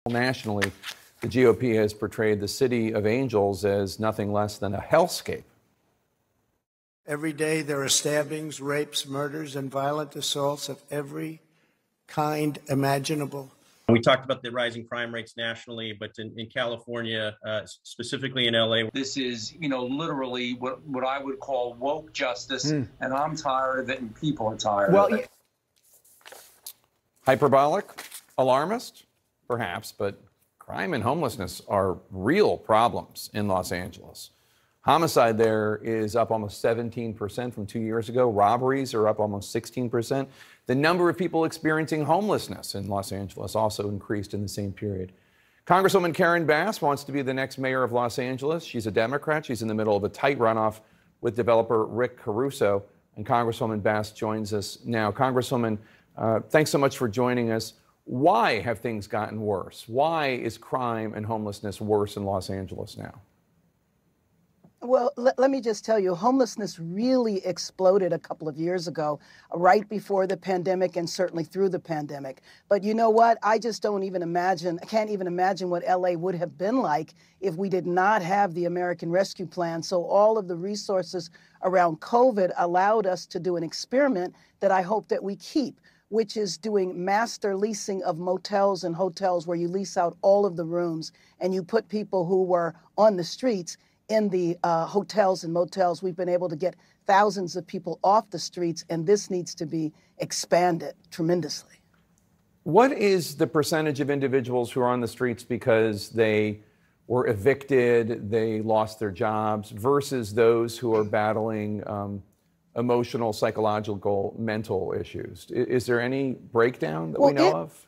Nationally, the GOP has portrayed the city of angels as nothing less than a hellscape. Every day there are stabbings, rapes, murders, and violent assaults of every kind imaginable. We talked about the rising crime rates nationally, but in California, specifically in LA. This is, literally what I would call woke justice, and I'm tired of it, and people are tired of it. Hyperbolic, alarmist, perhaps, but crime and homelessness are real problems in Los Angeles. Homicide there is up almost 17% from 2 years ago. Robberies are up almost 16%. The number of people experiencing homelessness in Los Angeles also increased in the same period. Congresswoman Karen Bass wants to be the next mayor of Los Angeles. She's a Democrat. She's in the middle of a tight runoff with developer Rick Caruso. And Congresswoman Bass joins us now. Congresswoman, thanks so much for joining us. Why have things gotten worse? Why is crime and homelessness worse in Los Angeles now? Well, let me just tell you, homelessness really exploded a couple of years ago, right before the pandemic and certainly through the pandemic. But you know what? I just can't even imagine what LA would have been like if we did not have the American Rescue Plan. So all of the resources around COVID allowed us to do an experiment that I hope that we keep, which is doing master leasing of motels and hotels where you lease out all of the rooms and you put people who were on the streets in the hotels and motels. We've been able to get thousands of people off the streets, and this needs to be expanded tremendously. What is the percentage of individuals who are on the streets because they were evicted, they lost their jobs, versus those who are battling emotional, psychological, mental issues? Is there any breakdown that we know of?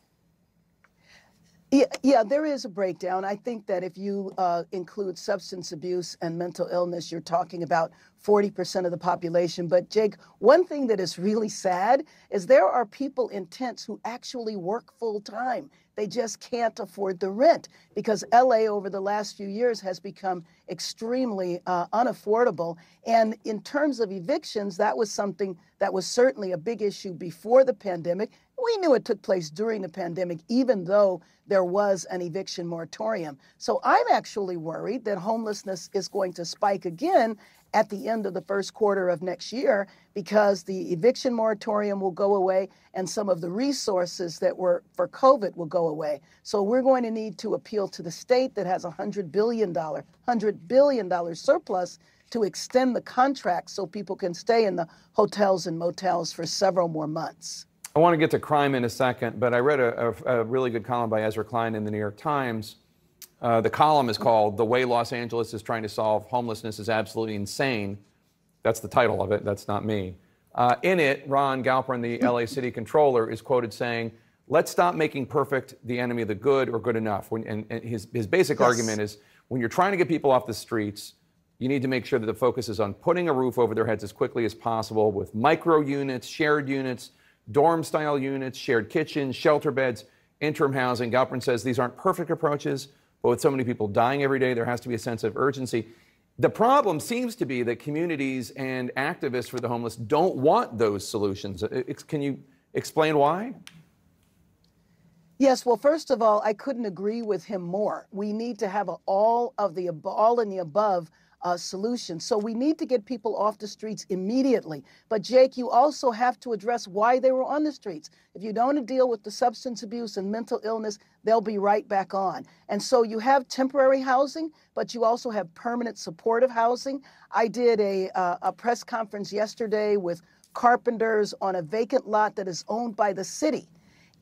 Yeah, there is a breakdown. I think that if you include substance abuse and mental illness, you're talking about 40% of the population. But Jake, one thing that is really sad is there are people in tents who actually work full time. They just can't afford the rent because LA over the last few years has become extremely unaffordable. And in terms of evictions, that was something that was certainly a big issue before the pandemic. We knew it took place during the pandemic, even though there was an eviction moratorium. So I'm actually worried that homelessness is going to spike again at the end of the first quarter of next year because the eviction moratorium will go away and some of the resources that were for COVID will go away. So we're going to need to appeal to the state that has a $100 billion surplus to extend the contract so people can stay in the hotels and motels for several more months. I want to get to crime in a second, but I read a really good column by Ezra Klein in the New York Times. The column is called "The Way Los Angeles is Trying to Solve Homelessness is Absolutely Insane." That's the title of it. That's not me. In it, Ron Galperin, the LA City Controller, is quoted saying, "Let's stop making perfect the enemy of the good or good enough." And his basic argument is when you're trying to get people off the streets, you need to make sure that the focus is on putting a roof over their heads as quickly as possible with micro units, shared units, dorm-style units, shared kitchens, shelter beds, interim housing. Galperin says these aren't perfect approaches, but with so many people dying every day, there has to be a sense of urgency. The problem seems to be that communities and activists for the homeless don't want those solutions. Can you explain why? Yes, well, first of all, I couldn't agree with him more. We need to have all in the above solution. So we need to get people off the streets immediately. But Jake, you also have to address why they were on the streets. If you don't deal with the substance abuse and mental illness, they'll be right back on. And so you have temporary housing, but you also have permanent supportive housing. I did a press conference yesterday with carpenters on a vacant lot that is owned by the city.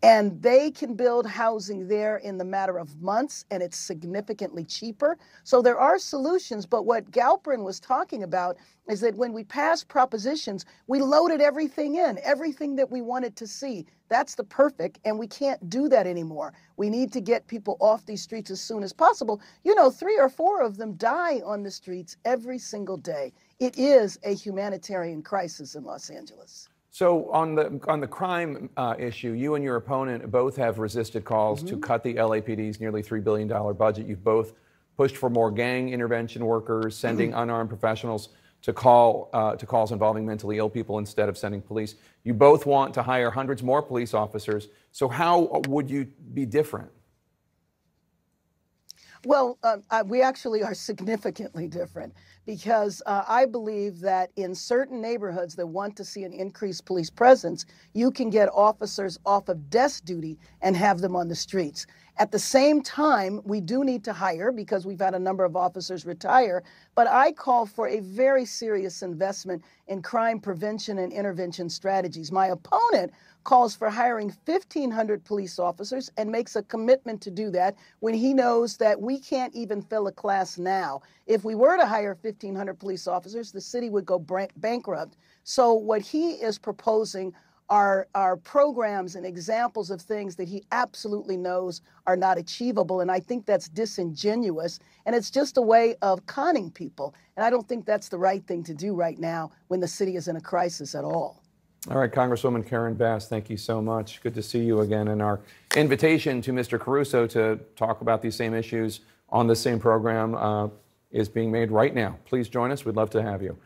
And they can build housing there in the matter of months, and it's significantly cheaper. So there are solutions, but what Galperin was talking about is that when we passed propositions, we loaded everything in, everything that we wanted to see. That's the perfect, and we can't do that anymore. We need to get people off these streets as soon as possible. You know, 3 or 4 of them die on the streets every single day. It is a humanitarian crisis in Los Angeles. So on the crime issue, you and your opponent both have resisted calls to cut the LAPD's nearly $3 billion budget. You've both pushed for more gang intervention workers, sending unarmed professionals to calls involving mentally ill people instead of sending police. You both want to hire hundreds more police officers. So how would you be different? Well, we actually are significantly different because I believe that in certain neighborhoods that want to see an increased police presence, you can get officers off of desk duty and have them on the streets. At the same time, we do need to hire because we've had a number of officers retire, but I call for a very serious investment in crime prevention and intervention strategies. My opponent calls for hiring 1,500 police officers and makes a commitment to do that when he knows that we can't even fill a class now. If we were to hire 1,500 police officers, the city would go bankrupt. So what he is proposing are programs and examples of things that he absolutely knows are not achievable. And I think that's disingenuous. And it's just a way of conning people. And I don't think that's the right thing to do right now when the city is in a crisis at all. All right, Congresswoman Karen Bass, thank you so much. Good to see you again. And our invitation to Mr. Caruso to talk about these same issues on the same program is being made right now. Please join us. We'd love to have you.